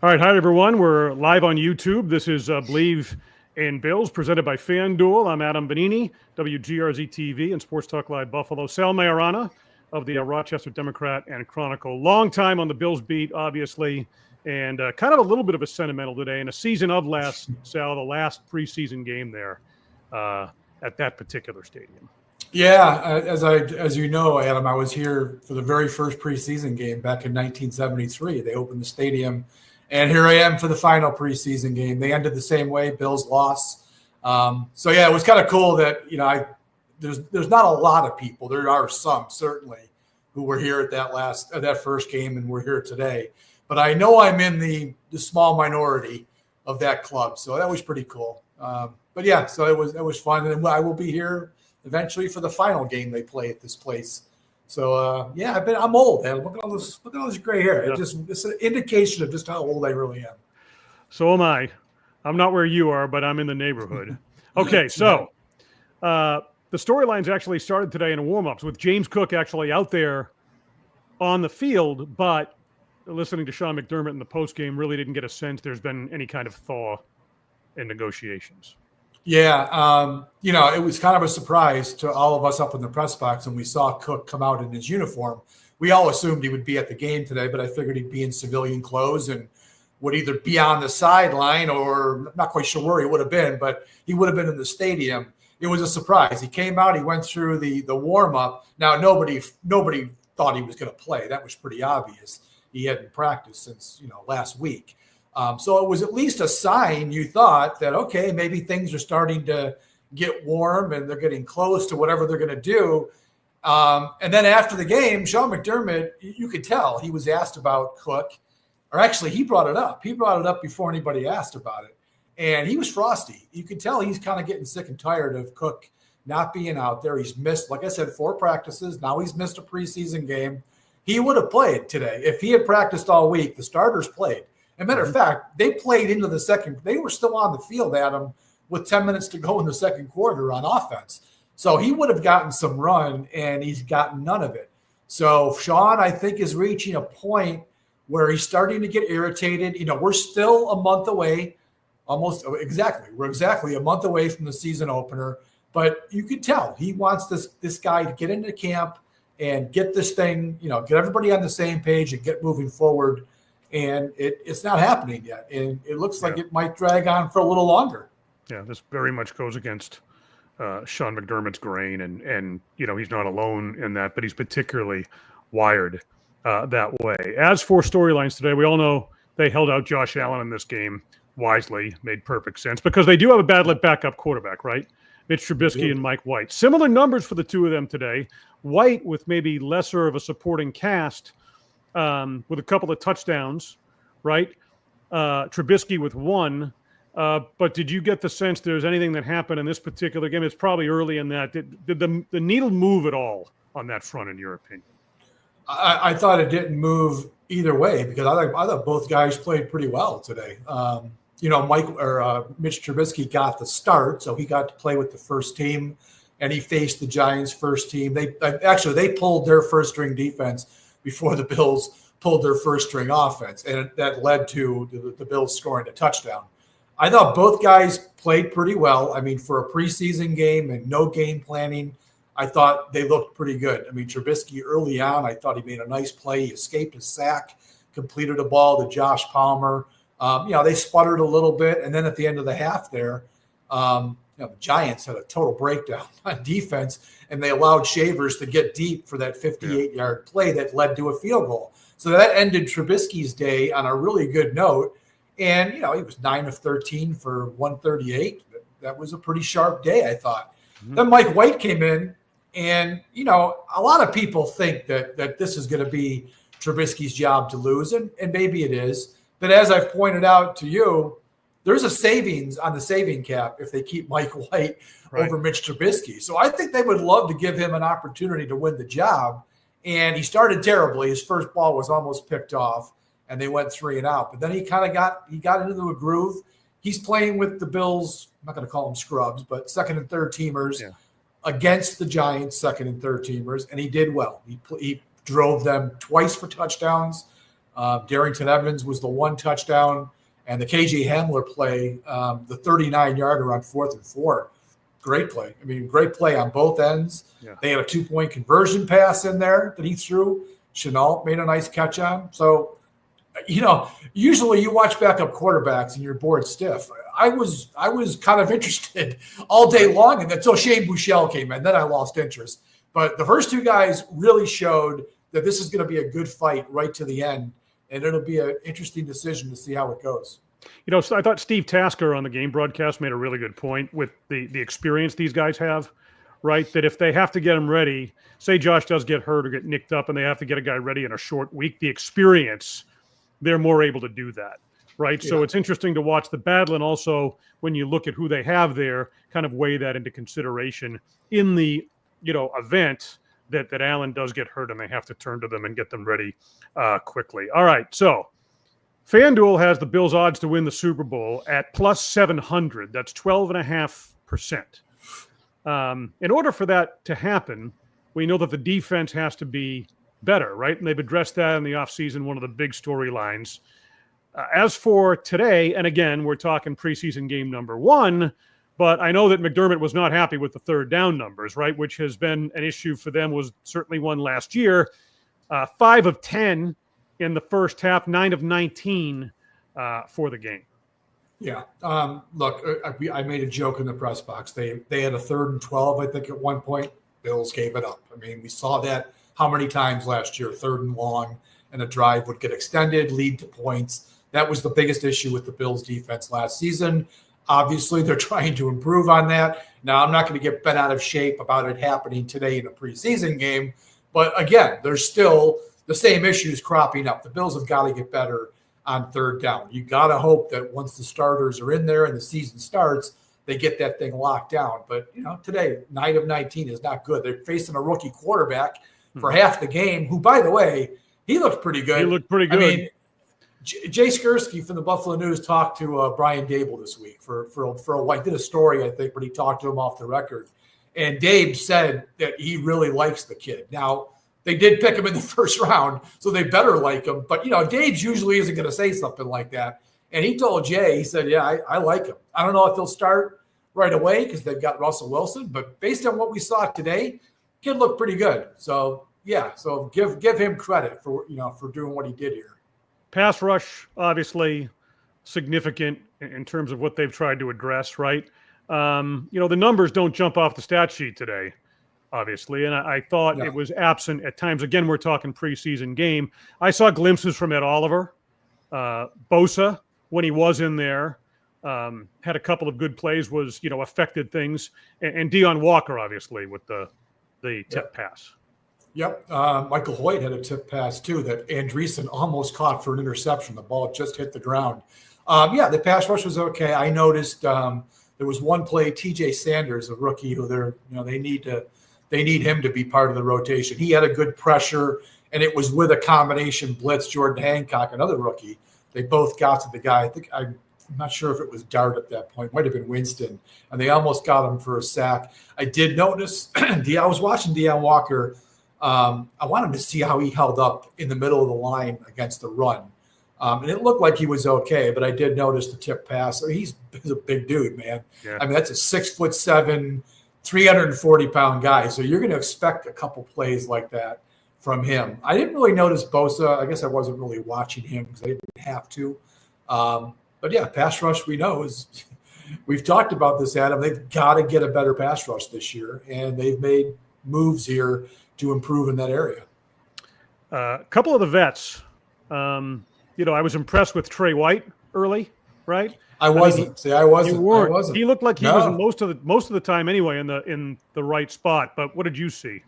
All right. Hi, everyone. We're live on YouTube. This is Believe in Bills, presented by FanDuel. I'm Adam Benigni, WGRZ TV and Sports Talk Live Buffalo. Sal Maiorana of the Rochester Democrat and Chronicle. Long time on the Bills beat, obviously, and kind of a little bit of a sentimental today. In a season of the last preseason game there at that particular stadium. Yeah, as you know, Adam, I was here for the very first preseason game back in 1973. They opened the stadium. And here I am for the final preseason game. They ended the same way. Bills lost. So yeah, it was kind of cool that there's not a lot of people. There are some certainly who were here at that first game, and we're here today. But I know I'm in the small minority of that club, so that was pretty cool. But yeah, so it was fun, and I will be here eventually for the final game they play at this place. So yeah, I'm old, man. Look at all this gray hair. Yeah. It's an indication of just how old I really am. So am I. I'm not where you are, but I'm in the neighborhood. Okay, so the storylines actually started today in warm-ups with James Cook actually out there on the field, but listening to Sean McDermott in the postgame really didn't get a sense there's been any kind of thaw in negotiations. Yeah, it was kind of a surprise to all of us up in the press box when we saw Cook come out in his uniform. We all assumed he would be at the game today, but I figured he'd be in civilian clothes and would either be on the sideline or not quite sure where he would have been, but he would have been in the stadium. It was a surprise. He came out, he went through the warm-up. Now, nobody thought he was going to play. That was pretty obvious. He hadn't practiced since, last week. So it was at least a sign you thought that, okay, maybe things are starting to get warm and they're getting close to whatever they're going to do. And then after the game, Sean McDermott, you could tell he was asked about Cook, or actually he brought it up. He brought it up before anybody asked about it. And he was frosty. You could tell he's kind of getting sick and tired of Cook not being out there. He's missed, like I said, 4 practices. Now he's missed a preseason game. He would have played today. If he had practiced all week, the starters played. As a matter of fact, they played into the second. They were still on the field, Adam, with 10 minutes to go in the second quarter on offense. So he would have gotten some run, and he's gotten none of it. So Sean, I think, is reaching a point where he's starting to get irritated. We're still a month away, we're exactly a month away from the season opener. But you could tell he wants this guy to get into camp and get this thing, get everybody on the same page and get moving forward. And it's not happening yet. And it looks like it might drag on for a little longer. Yeah, this very much goes against Sean McDermott's grain. And he's not alone in that, but he's particularly wired that way. As for storylines today, we all know they held out Josh Allen in this game wisely, made perfect sense, because they do have a bad backup quarterback, right? Mitch Trubisky and Mike White. Similar numbers for the two of them today. White with maybe lesser of a supporting cast, with a couple of touchdowns, right? Trubisky with 1. But did you get the sense there's anything that happened in this particular game? It's probably early in that. Did the needle move at all on that front, in your opinion? I thought it didn't move either way because I thought both guys played pretty well today. Mitch Trubisky got the start, so he got to play with the first team, and he faced the Giants' first team. They pulled their first-string defense before the Bills pulled their first-string offense, and that led to the Bills scoring a touchdown. I thought both guys played pretty well. I mean, for a preseason game and no game planning, I thought they looked pretty good. I mean, Trubisky early on, I thought he made a nice play. He escaped a sack, completed a ball to Josh Palmer. They sputtered a little bit, and then at the end of the half there, the Giants had a total breakdown on defense, and they allowed Shavers to get deep for that 58-yard play that led to a field goal. So that ended Trubisky's day on a really good note. And, he was 9 of 13 for 138. That was a pretty sharp day, I thought. Mm-hmm. Then Mike White came in, and, a lot of people think that this is going to be Trubisky's job to lose, and maybe it is. But as I've pointed out to you, there's a savings on the saving cap if they keep Mike White over Mitch Trubisky. So I think they would love to give him an opportunity to win the job. And he started terribly. His first ball was almost picked off, and they went 3 and out. But then he kind of got into a groove. He's playing with the Bills, I'm not going to call them scrubs, but second and third teamers against the Giants, second and third teamers, and he did well. He drove them twice for touchdowns. Darrington Evans was the one touchdown, and the KJ Hamler play, the 39-yarder on 4th and 4. Great play. I mean, great play on both ends. Yeah. They had a 2-point conversion pass in there that he threw. Chenault made a nice catch on. So, usually you watch backup quarterbacks and you're bored stiff. I was kind of interested all day long until Shane Buechele came in. Then I lost interest. But the first two guys really showed that this is going to be a good fight right to the end, and it'll be an interesting decision to see how it goes. So I thought Steve Tasker on the game broadcast made a really good point with the experience these guys have, right? That if they have to get them ready, say Josh does get hurt or get nicked up and they have to get a guy ready in a short week, the experience, they're more able to do that, right? Yeah. So it's interesting to watch the battle, and also when you look at who they have there, kind of weigh that into consideration in the event that Allen does get hurt and they have to turn to them and get them ready quickly. All right, so FanDuel has the Bills' odds to win the Super Bowl at plus 700. That's 12.5%. In order for that to happen, we know that the defense has to be better, right? And they've addressed that in the offseason, one of the big storylines. As for today, and again, we're talking preseason game number 1, but I know that McDermott was not happy with the third down numbers, right, which has been an issue for them, was certainly one last year. 5 of 10 in the first half, 9 of 19 for the game. Yeah. Look, I made a joke in the press box. They had a 3rd and 12, I think, at one point. Bills gave it up. I mean, we saw that how many times last year, 3rd and long, and a drive would get extended, lead to points. That was the biggest issue with the Bills defense last season. Obviously, they're trying to improve on that. Now, I'm not going to get bent out of shape about it happening today in a preseason game. But again, there's still the same issues cropping up. The Bills have got to get better on third down. You got to hope that once the starters are in there and the season starts, they get that thing locked down. But, today, 9 of 19 is not good. They're facing a rookie quarterback for half the game, who, by the way, he looked pretty good. He looked pretty good. I mean, Jay Skursky from the Buffalo News talked to Brian Dable this week for a while. Did a story, I think, but he talked to him off the record. And Dave said that he really likes the kid. Now, they did pick him in the first round, so they better like him. But, Dave usually isn't going to say something like that. And he told Jay, he said, yeah, I like him. I don't know if he'll start right away because they've got Russell Wilson. But based on what we saw today, kid looked pretty good. So, yeah, so give him credit for doing what he did here. Pass rush, obviously significant in terms of what they've tried to address, right? The numbers don't jump off the stat sheet today, obviously, and I thought it was absent at times. Again, we're talking preseason game. I saw glimpses from Ed Oliver. Bosa, when he was in there, had a couple of good plays, affected things. And Deion Walker, obviously, with the tip pass. Yep. Michael Hoyt had a tip pass, too, that Andreessen almost caught for an interception. The ball just hit the ground. The pass rush was okay. I noticed there was one play, TJ Sanders, a rookie, who they need him to be part of the rotation. He had a good pressure, and it was with a combination blitz. Jordan Hancock, another rookie, they both got to the guy. I'm not sure if it was Dart at that point. Might have been Winston, and they almost got him for a sack. I did notice, I was watching Deion Walker. I wanted to see how he held up in the middle of the line against the run. And it looked like he was okay, but I did notice the tip pass. He's a big dude, man. Yeah. I mean, that's a 6'7", 340-pound guy. So you're going to expect a couple plays like that from him. I didn't really notice Bosa. I guess I wasn't really watching him because I didn't have to. But yeah, pass rush we know is – we've talked about this, Adam. They've got to get a better pass rush this year, and they've made moves here to improve in that area. A couple of the vets, I was impressed with Trey White early, right? I wasn't. You weren't. He looked like he was most of the time anyway in the right spot. But what did you see?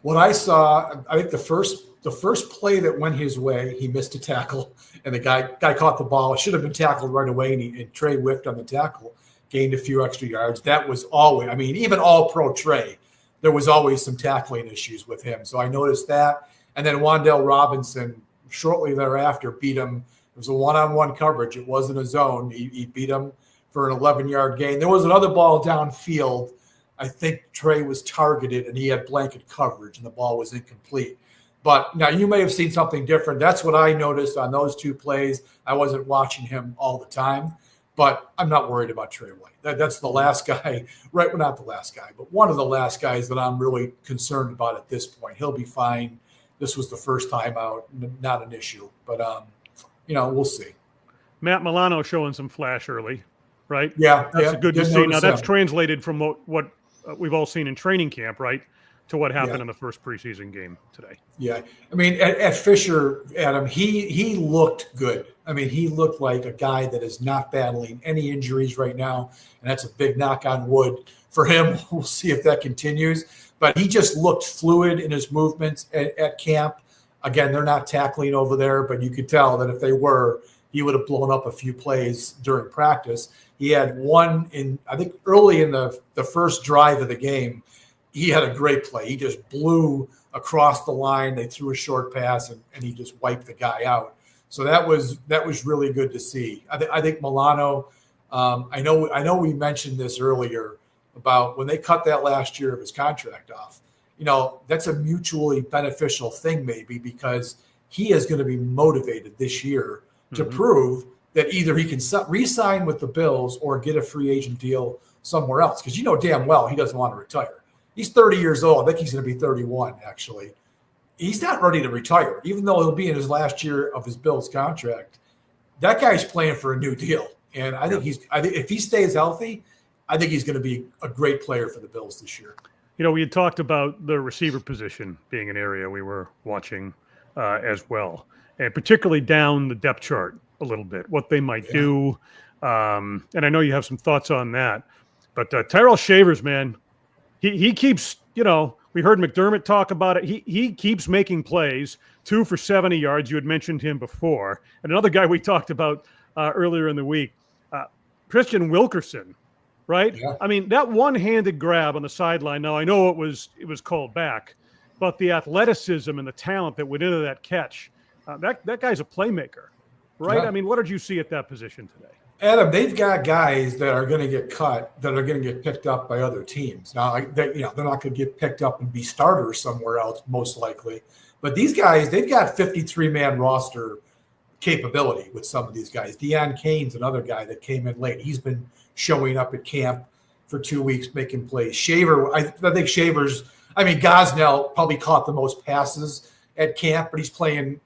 What I saw, I think the first play that went his way, he missed a tackle, and the guy caught the ball. It should have been tackled right away, and Trey whiffed on the tackle, gained a few extra yards. That was always, even all-pro Trey, there was always some tackling issues with him. So I noticed that. And then Wan'Dale Robinson, shortly thereafter, beat him. It was a one-on-one coverage. It wasn't a zone. He beat him for an 11-yard gain. There was another ball downfield. I think Trey was targeted, and he had blanket coverage, and the ball was incomplete. But now you may have seen something different. That's what I noticed on those two plays. I wasn't watching him all the time, but I'm not worried about Trey White. That's the last guy, right? Well, not the last guy, but one of the last guys that I'm really concerned about at this point. He'll be fine. This was the first time out, not an issue. But, we'll see. Matt Milano showing some flash early, right? Yeah. That's good to see. Now, that's him. translated from what we've all seen in training camp, right, to what happened in the first preseason game today. Yeah. I mean, at Fisher, Adam, he looked good. I mean, he looked like a guy that is not battling any injuries right now, and that's a big knock on wood for him. We'll see if that continues. But he just looked fluid in his movements at camp. Again, they're not tackling over there, but you could tell that if they were, he would have blown up a few plays during practice. He had one I think early in the first drive of the game, he had a great play. He just blew across the line. They threw a short pass, and he just wiped the guy out. So that was really good to see. I think Milano. I know we mentioned this earlier about when they cut that last year of his contract off. That's a mutually beneficial thing maybe, because he is going to be motivated this year to prove that either he can re-sign with the Bills or get a free agent deal somewhere else. Because damn well he doesn't want to retire. He's 30 years old. I think he's going to be 31, actually. He's not ready to retire, even though he'll be in his last year of his Bills contract. That guy's playing for a new deal. And I think if he stays healthy, I think he's going to be a great player for the Bills this year. We had talked about the receiver position being an area we were watching as well, and particularly down the depth chart a little bit, what they might do. And I know you have some thoughts on that. But Tyrell Shavers, man, he keeps, we heard McDermott talk about it. He keeps making plays, 2 for 70 yards. You had mentioned him before. And another guy we talked about earlier in the week, Christian Wilkerson, right? Yeah. I mean, that one-handed grab on the sideline. Now, I know it was called back, but the athleticism and the talent that went into that catch, that guy's a playmaker, right? Yeah. I mean, what did you see at that position today? Adam, they've got guys that are going to get cut, that are going to get picked up by other teams. Now, they're not going to get picked up and be starters somewhere else, most likely. But these guys, they've got 53-man roster capability with some of these guys. Deon Cain's another guy that came in late. He's been showing up at camp for 2 weeks, making plays. I think Shavers, Gosnell probably caught the most passes at camp, but he's playing,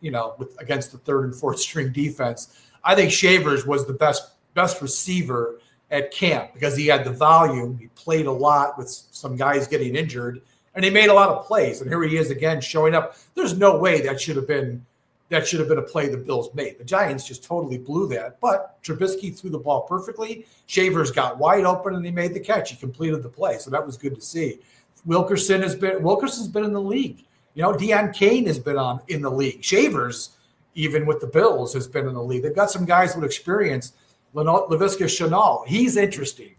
against the third and fourth string defense. I think Shavers was the best receiver at camp because he had the volume. He played a lot with some guys getting injured, and he made a lot of plays. And here he is again showing up. There's no way that should have been a play the Bills made. The Giants just totally blew that. But Trubisky threw the ball perfectly. Shavers got wide open, and he made the catch. He completed the play, so that was good to see. Wilkerson's been in the league. Deon Cain has been in the league. Shavers, even with the Bills, has been in the league. They've got some guys with experience. Laviska Shenault, he's interesting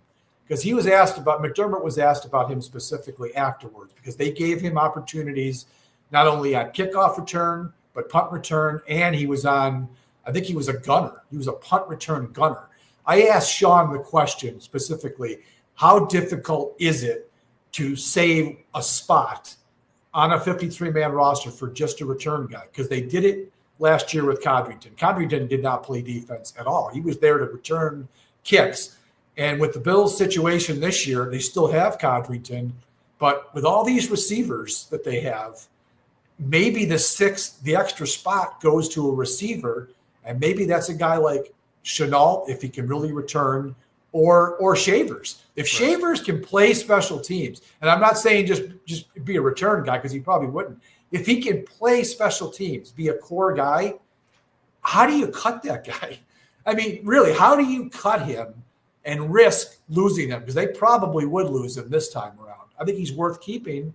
because McDermott was asked about him specifically afterwards because they gave him opportunities not only on kickoff return, but punt return, and he was a gunner. He was a punt return gunner. I asked Sean the question specifically, how difficult is it to save a spot on a 53-man roster for just a return guy? Because they did it last year with Codrington. Codrington did not play defense at all. He was there to return kicks. And with the Bills situation this year, they still have Codrington. But with all these receivers that they have, maybe the extra spot goes to a receiver. And maybe that's a guy like Shenault, if he can really return, or Shavers. If Shavers can play special teams, and I'm not saying just be a return guy because he probably wouldn't. If he can play special teams, be a core guy, how do you cut that guy? I mean, really, how do you cut him and risk losing him? Because they probably would lose him this time around. I think he's worth keeping.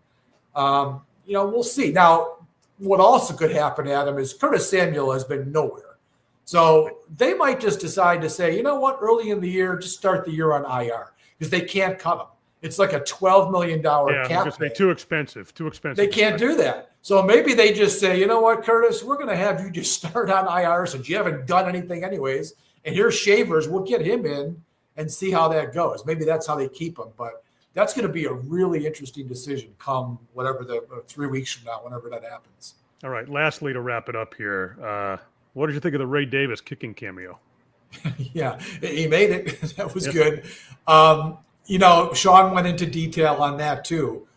We'll see. Now, what also could happen, Adam, is Curtis Samuel has been nowhere. So they might just decide to say, you know what, early in the year, just start the year on IR because they can't cut him. It's like a $12 million cap. They're too expensive. They can't do that. So maybe they just say, you know what, Curtis, we're going to have you just start on IR since you haven't done anything anyways. And here's Shavers. We'll get him in and see how that goes. Maybe that's how they keep him. But that's going to be a really interesting decision come whatever 3 weeks from now, whenever that happens. All right. Lastly, to wrap it up here, what did you think of the Ray Davis kicking cameo? Yeah, he made it. That was good. Sean went into detail on that too.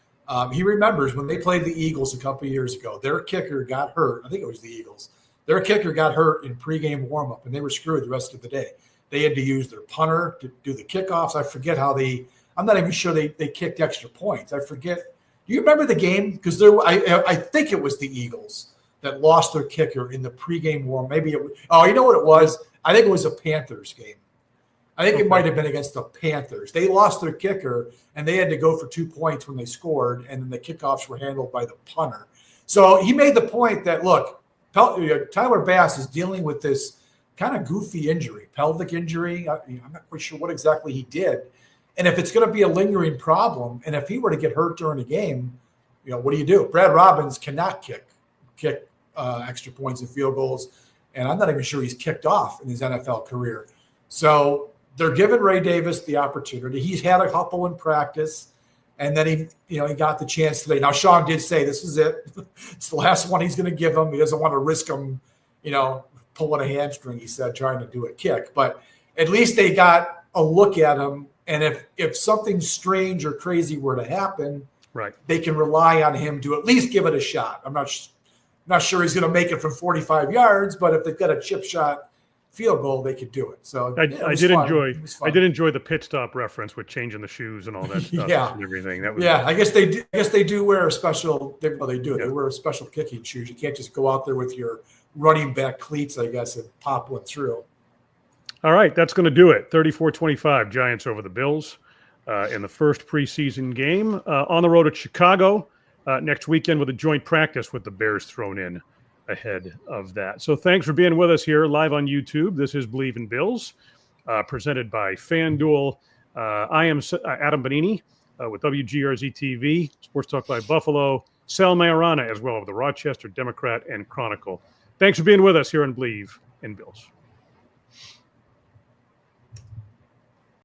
He remembers when they played the Eagles a couple of years ago, their kicker got hurt. I think it was the Eagles. Their kicker got hurt in pregame warmup, and they were screwed the rest of the day. They had to use their punter to do the kickoffs. I forget how I'm not even sure they kicked extra points. I forget. Do you remember the game? Because I think it was the Eagles that lost their kicker in the pregame warm. Maybe it was. Oh, you know what it was? I think it was a Panthers game. I think it might have been against the Panthers. They lost their kicker, and they had to go for 2 points when they scored, and then the kickoffs were handled by the punter. So he made the point that, look, Tyler Bass is dealing with this kind of goofy injury, pelvic injury. I'm not quite sure what exactly he did. And if it's going to be a lingering problem, and if he were to get hurt during a game, what do? Brad Robbins cannot kick extra points and field goals, and I'm not even sure he's kicked off in his NFL career. So they're giving Ray Davis the opportunity. He's had a couple in practice, and then he got the chance today. Now, Sean did say this is it. It's the last one he's going to give him. He doesn't want to risk him, pulling a hamstring, he said, trying to do a kick. But at least they got a look at him, and if something strange or crazy were to happen, right, they can rely on him to at least give it a shot. I'm not sure he's going to make it from 45 yards, but if they've got a chip shot field goal, they could do it. So I did enjoy the pit stop reference with changing the shoes and all that stuff. And everything. That was I guess they do wear a special. They do. Yeah. They wear a special kicking shoes. You can't just go out there with your running back cleats, I guess, and pop one through. All right, that's going to do it. 34-25, Giants over the Bills in the first preseason game. On the road at Chicago next weekend with a joint practice with the Bears thrown in ahead of that. So thanks for being with us here live on YouTube. This is Believe in Bills, presented by FanDuel. I am Adam Benigni with WGRZ TV, Sports Talk by Buffalo, Sal Maiorana as well of the Rochester Democrat and Chronicle. Thanks for being with us here on Believe in Bills.